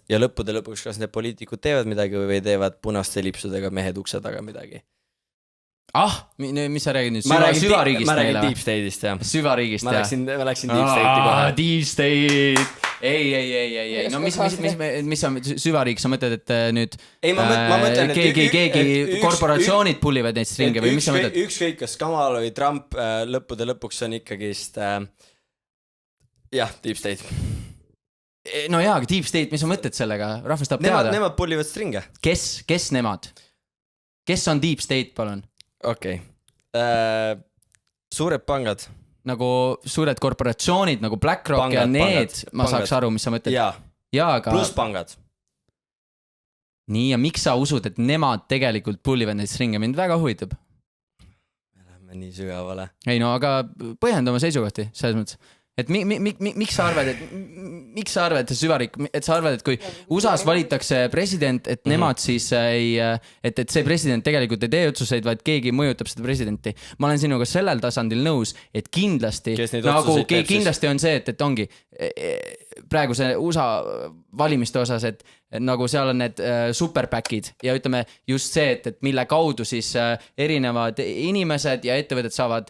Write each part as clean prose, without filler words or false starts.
ja lõppude lõpuks kas need poliitikud teevad midagi või teevad punaste lipsudega mehed ukse taga midagi. Mis sa räägid nüüd? Süvariigist ma räägin Deep State'ist, jah. Süvariigist, jah. Ma läksin Deep State'i kohe. Deep State. Ei. No mis on süvariik? Sa mõtled, et nüüd ma mõtlen, keegi korporatsioonid pullivad neid stringe või mis sa mõtled? Ükskõik, kas Kamal või Trump lõppude lõpuks on ikkagist Deep State. No jaa, aga Deep State, mis sa mõtled sellega? Rahvas tahab teada. Nemad pullivad stringe. Kes nemad? Kes on Deep State, palun? Okei. Suured pangad. Nagu suured korporatsioonid, nagu BlackRock ja need, ma saaks aru, mis sa mõtled. Aga... Plus pangad. Nii, ja miks sa usud, et nemad tegelikult pullivad neid stringe? Mind väga huvitab. Me läheme nii sügavale. Ei no, aga põhjenda oma seisukohti, selles mõttes. Et miks sa arvad, et süvariik, et sa arvad, et kui USAs valitakse president, et nemad siis et see president tegelikult ei tee otsuseid, vaid keegi mõjutab seda presidenti. Ma olen sinuga sellel tasandil nõus, et kindlasti, nagu kindlasti on see, et ongi praegu see USA valimiste osas, et nagu seal on need superpackid ja ütleme just see, et mille kaudu siis erinevad inimesed ja ettevõtted saavad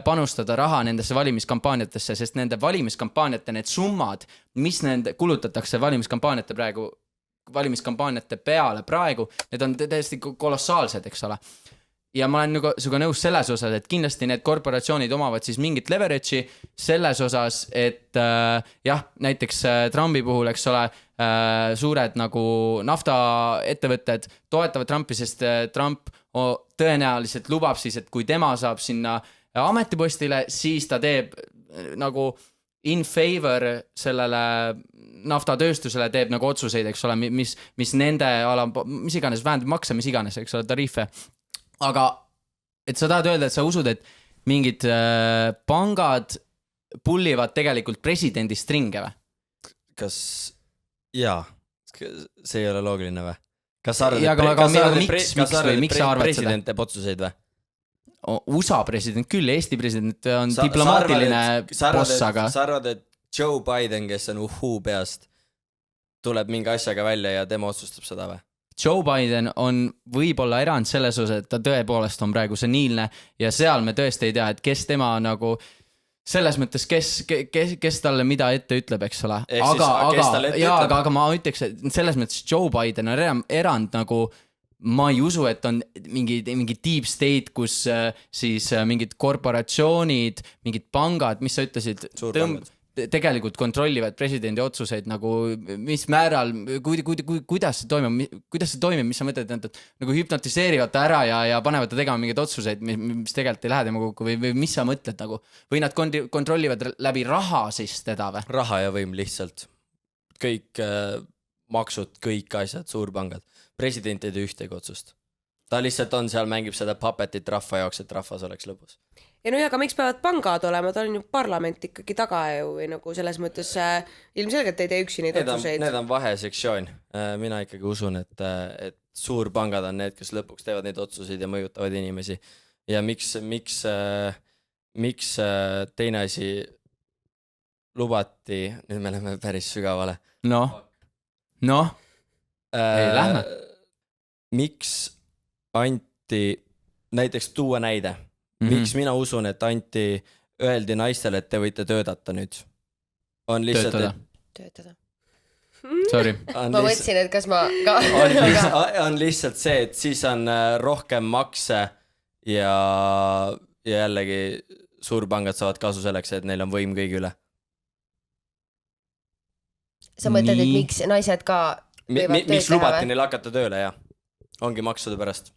panustada raha nendesse valimiskampaaniatesse, sest nende valimiskampaaniate need summad, mis nende kulutatakse valimiskampaaniate peale praegu, need on täiesti kolossaalsed, eks ole. Ja ma olen sinuga nõus selles osas, et kindlasti need korporatsioonid omavad siis mingit leverage'i selles osas, et näiteks Trumpi puhul, eks ole, suured nagu naftaettevõtted toetavad Trumpi, sest Trump tõenäoliselt lubab siis, et kui tema saab sinna ametipostile, siis ta teeb nagu in favor sellele naftatööstusele teeb nagu otsuseid, eks ole, mis nende mis iganes vähendab makse, mis iganes, eks ole, tariife. Aga et sa tahad öelda, et sa usud, et mingid pangad pullivad tegelikult presidendi stringe või? Kas see ei ole loogiline või? Kas sa arvad, et president teeb otsuseid või? USA president küll, Eesti president on diplomaatiline boss, aga... Sa arvad, et Joe Biden, kes on peast, tuleb mingi asjaga välja ja tema otsustab seda või? Joe Biden on võib-olla erand selles osas, et ta tõepoolest on praegu seniilne ja seal me tõesti ei tea, et kes tema nagu selles mõttes, kes talle mida ette ütleb, eks ole. Aga ma ütleks, et selles mõttes Joe Biden on erand nagu ma ei usu, et on mingi deep state, kus siis mingid korporatsioonid, mingid pangad, mis sa ütlesid, tegelikult kontrollivad presidendi otsuseid nagu mis määral, kuidas see toimib, mis sa mõtled, et nagu hüpnotiseerivad ta ära ja panevad ta tegema mingeid otsuseid, mis tegelikult ei lähe tema kokku või mis sa mõtled nagu, või nad kontrollivad läbi raha siis teda või? Raha ja võim lihtsalt. Kõik maksud, kõik asjad, suurpangad. President ei tee ühtegi otsust. Ta lihtsalt on seal, mängib seda puppetit rahva jaoks, et rahvas oleks lõbus. Ja no aga miks peavad pangad olema, ta on ju parlament ikkagi taga ju või nagu selles mõttes ilmselgelt ei tee üksi neid otsuseid. Need on vahesektsioon. Mina ikkagi usun, et suurpangad on need, kes lõpuks teevad neid otsuseid ja mõjutavad inimesi. Ja miks teine asi lubati, nüüd me läheme päris sügavale. Lähme. Miks anti, näiteks tuua näide, miks mina usun, et öeldi naistele, et te võite töötada nüüd? On lihtsalt... Töötada. Sorry. Ma mõtlesin, et kas ma... On lihtsalt see, et siis on rohkem makse ja jällegi suurpangad saavad kasu selleks, et neil on võim kõigi üle. Sa mõtled, et miks naised ka võivad tööd teha? Miks lubati neil hakata tööle, jah? Ongi maksude pärast.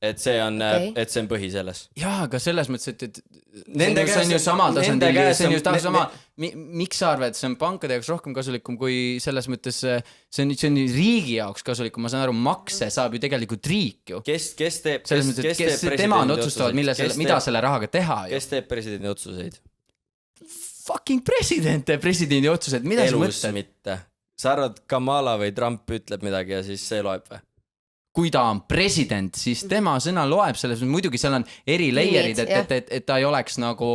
Et see on põhi selles. Jaa, aga selles mõttes, et see on ju samal tasandil. Miks sa arvad, et see on pankade jaoks rohkem kasulikum kui selles mõttes, see on riigi jaoks kasulikum, ma saan aru, makse saab ju tegelikult riik ju. Kes teeb temad otsustavad, mida selle rahaga teha ju. Kes teeb presidendi otsuseid? Fucking president teeb presidendi otsused, mida sa mõtled? Elus mitte. Sa arvad, Kamala või Trump ütleb midagi ja siis see loeb või? Kui ta on president, siis tema sõna loeb selles, muidugi seal on eri layerid, et ta ei oleks nagu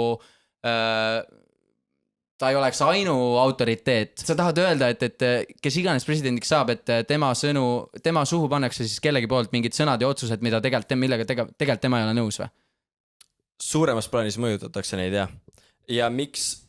ta ei oleks autoriteet. Sa tahad öelda, et kes iganes presidendiks saab, et tema suhu pannakse siis kellegi poolt mingid sõnad ja otsused, mida millega tegelikult tema ei ole nõus või? Suuremas plaanis mõjutatakse neid, jah. Ja miks,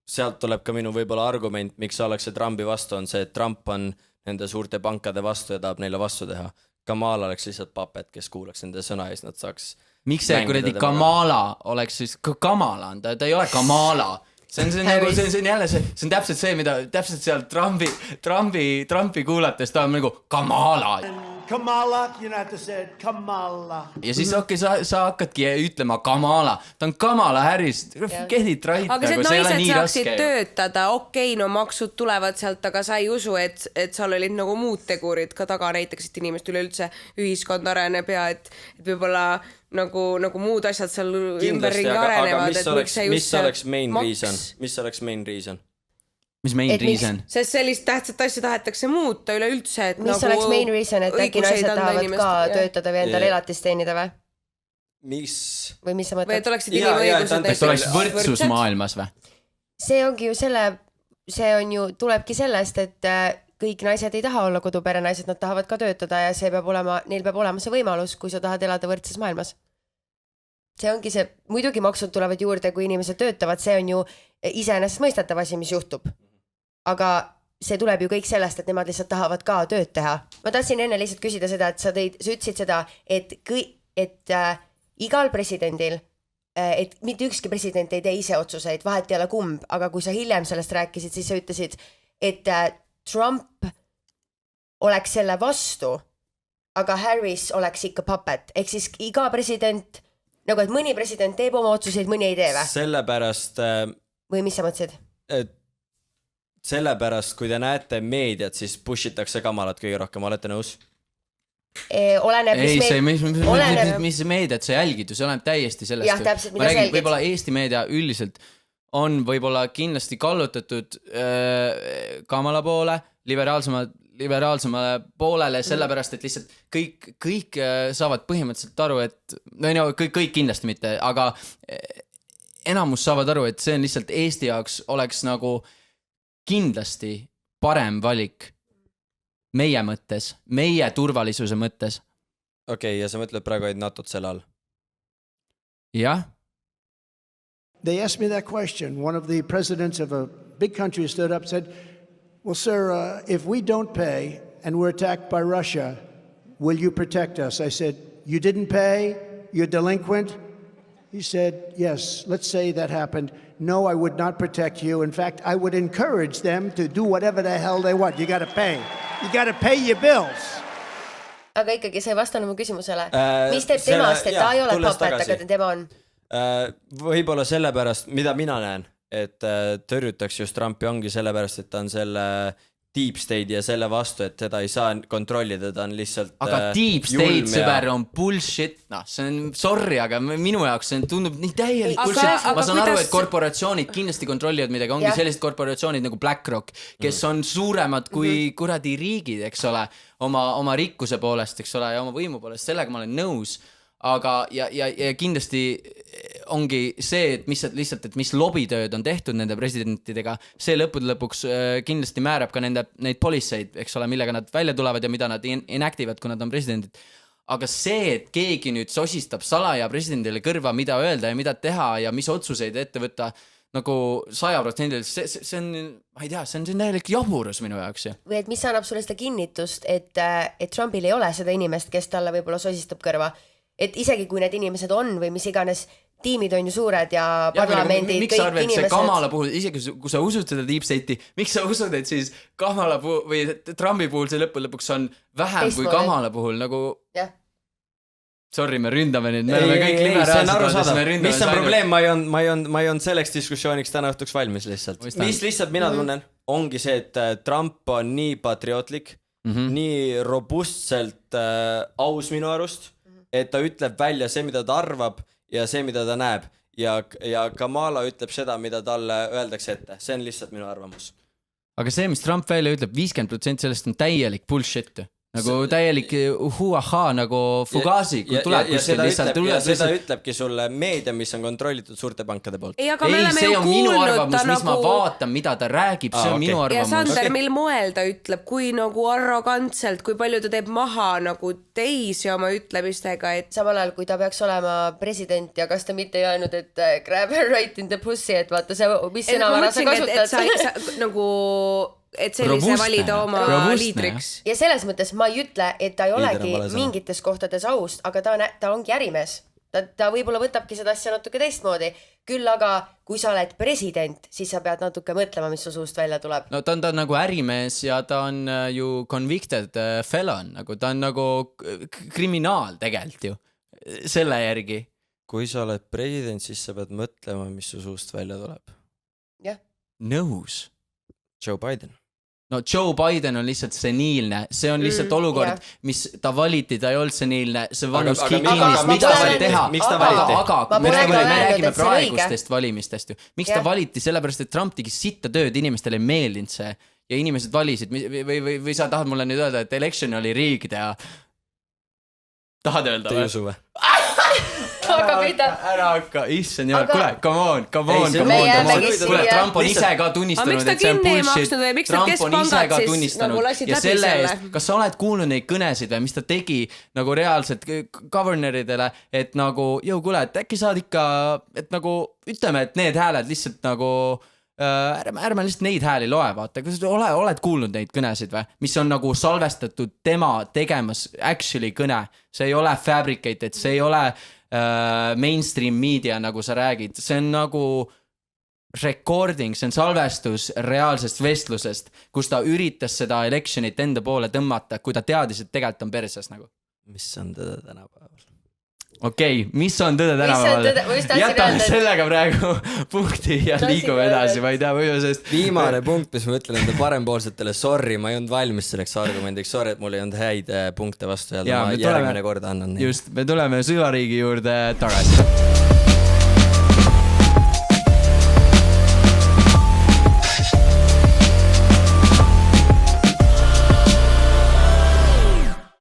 sealt tuleb ka minu võib-olla argument, miks ollakse Trumpi vastu, on see, et Trump on nende suurte pankade vastu ja tahab neile vastu teha. Kamal oleks lihtsalt papet, kes kuulaks nende sõna ja siis nad saaks miks see kuradi Kamala oleks siis Kamala on, ta ei ole Kamala. See on nagu, see on jälle see on täpselt see, mida täpselt seal Trumpi kuulates ta on nagu Kamala. Kamala, you have to say it, Kamala. Ja siis sa hakkadki ütlema Kamala. Ta on Kamala Harris. Kehdid raita, aga see, kui see ei ole naised nii saaksid raske. Töötada, okei, no maksud tulevad sealt, aga sa ei usu, et seal olid nagu muud tegurid ka taga, näiteks, et inimest üleüldse ühiskond areneb ja et võib-olla nagu muud asjad seal ümberringi arenevad. Aga mis oleks main reason? Mis oleks main reason? Mis main reason? Sest sellist tähtsat asja tahetakse muuta üleüldse, et mis nagu oleks main reason, et äkki naised tahavad ka töötada või endale elatist teenida või? Mis? Või mis sa või mõtled? et oleksid inimõigused. Et oleks võrdsus maailmas või? See ongi ju tulebki sellest, et kõik naised ei taha olla koduperenaised, nad tahavad ka töötada ja neil peab olema see võimalus, kui sa tahad elada võrdses maailmas. See ongi see, muidugi maksud tulevad juurde, kui inimesed töötavad, see on ju iseenesest mõistetav asi, mis juhtub. Aga see tuleb ju kõik sellest, et nemad lihtsalt tahavad ka tööd teha. Ma tahtsin enne lihtsalt küsida seda, et sa ütlesid seda, et igal presidendil, et mitte ükski president ei tee ise otsuseid, vahet ei ole kumb, aga kui sa hiljem sellest rääkisid, siis sa ütlesid, et Trump oleks selle vastu, aga Harris oleks ikka puppet. Ehk siis iga president, nagu et mõni president teeb oma otsuseid, mõni ei tee või? Sellepärast... Või mis sa mõtlesid? Sellepärast, kui te näete meediat, siis pushitakse Kamalat kõige rohkem, olete nõus? Oleneb, mis meediat sa jälgid, see oleneb täiesti sellest. Jah, täpselt, ma räägin, võib-olla Eesti meedia üldiselt on võib-olla kindlasti kallutatud Kamala poole, liberaalsemale poolele, sellepärast, et lihtsalt kõik saavad põhimõtteliselt aru, et no kõik kindlasti mitte, aga enamus saavad aru, et see on lihtsalt Eesti jaoks oleks nagu kindlasti parem valik meie mõttes, meie turvalisuse mõttes. Okei, ja sa mõtled praegu, et NATO-t selle all? Jah. They asked me that question. One of the presidents of a big country stood up and said, well, sir, if we don't pay and we're attacked by Russia, will you protect us? I said, you didn't pay? You're delinquent? He said, yes, let's say that happened. No, I would not protect you. In fact, I would encourage them to do whatever the hell they want. You got to pay. You got to pay your bills. Aga ikkagi sa ei vastanud mu küsimusele. Mis teeb temast, et ta ei ole papet, aga tema on? Võib-olla sellepärast, mida mina näen, et tõrjutakse just Trumpi ongi sellepärast, et ta on selle deep state ja selle vastu, et teda ei saa kontrollida, ta on lihtsalt aga deep state sõber on bullshit, see on sorry, aga minu jaoks see tundub nii täielik bullshit. Ma saan aru, et korporatsioonid kindlasti kontrollivad midagi, ongi sellised korporatsioonid nagu BlackRock, kes on suuremad kui kuradi riigid, eks ole, oma rikkuse poolest, eks ole, ja oma võimu poolest, sellega ma olen nõus. Aga ja kindlasti ongi see, et lihtsalt, et mis lobitööd on tehtud nende presidentidega, see lõpuks kindlasti määrab ka neid policeid, eks ole, millega nad välja tulevad ja mida nad enactivad, kui nad on presidendid. Aga see, et keegi nüüd sosistab salaja presidendile kõrva, mida öelda ja mida teha ja mis otsuseid ette võtta, nagu 100%, see on, ma ei tea, see on täielik jaburus minu jaoks. Või et mis annab sulle seda kinnitust, et Trumpil ei ole seda inimest, kes talle võib-olla sosistab kõrva. Et isegi kui need inimesed on või mis iganes tiimid on ju suured ja parlamendid, miks sa arvad, et see Kamala puhul, isegi kui sa usud seda deep state'i, miks sa usud, et siis Kamala puhul või Trumpi puhul see lõpuks on vähem kui Kamala puhul, nagu sorry, me ründame nüüd, me oleme kõik liberaalsed. Mis on probleem, ma ei on selleks diskussiooniks täna õhtuks valmis lihtsalt. Mis lihtsalt mina tunnen, ongi see, et Trump on nii patriootlik, nii robustselt aus minu arust, et ta ütleb välja see, mida ta arvab ja see, mida ta näeb. Ja Kamala ütleb seda, mida talle öeldakse ette. See on lihtsalt minu arvamus. Aga see, mis Trump välja ütleb, 50% sellest on täielik bullshit. nagu täielik huaha nagu fugazi, kui tuleb kuskil lihtsalt üle. Seda ütlebki sulle meedia, mis on kontrollitud suurte pankade poolt. Ei, see on minu arvamus, mis ma vaatan, mida ta räägib, see on minu arvamus. Ja Sander, mil moel ta ütleb, kui nagu arrogantselt, kui palju ta teeb maha nagu teisi oma ütlemistega, et samal ajal, kui ta peaks olema president ja kas ta mitte ei öelnud, et grab her right in the pussy, et vaata see, mis sõnavara sa kasutad. Nagu et sellise valida oma liidriks. Ja selles mõttes ma ei ütle, et ta ei olegi mingites kohtades aust, aga ta ongi ärimees. Ta võib-olla võtabki seda asja natuke teistmoodi. Küll aga, kui sa oled president, siis sa pead natuke mõtlema, mis su suust välja tuleb. No ta on nagu ärimees ja ta on ju convicted felon, nagu ta on nagu kriminaal tegelikult ju, selle järgi. Kui sa oled president, siis sa pead mõtlema, mis su suust välja tuleb. Jah. Nõus. Joe Biden. No Joe Biden on lihtsalt seniilne, see on lihtsalt olukord, mis ta valiti, ta ei olnud seniilne, see vanus kinnis, mida saab teha. Miks ta valiti? Aga me räägime praegustest valimistest ju. Miks ta valiti? Sellepärast, et Trump tegi sitta tööd, inimestele ei meeldinud see ja inimesed valisid või sa tahad mulle nüüd öelda, et election oli riigid ja tahad öelda või? Te ei usu või? Ära hakka, issand jumal, kuule, come on. Kuule, Trump on ise ka tunnistanud, et see on bullshit. Trump on ise ka tunnistanud ja selle eest, kas sa oled kuulnud neid kõnesid või mis ta tegi nagu reaalselt governoridele, et nagu, kuule, et äkki saad ikka, et nagu ütleme, et need hääled lihtsalt nagu ärme lihtsalt neid hääli loe, vaata, kas oled kuulnud neid kõnesid või, mis on nagu salvestatud tema tegemas actually kõne, see ei ole fabricated, see ei ole mainstream media, nagu sa räägid, see on nagu recording, see on salvestus reaalsest vestlusest, kus ta üritas seda electionit enda poole tõmmata, kui ta teadis, et tegelikult on perses nagu. Mis on tõde tänapäeval? Okei, mis on tõde tänapäeval? Jätame sellega praegu punkti ja liigume edasi, ma ei tea, või sest viimane punkt, mis ma ütlen enda parempoolsetele, sorry, ma ei olnud valmis selleks argumendiks, sorry, et mul ei olnud häid punkte vastu ja ma järgmine kord annan neid. Just, me tuleme süvariigi juurde tagasi.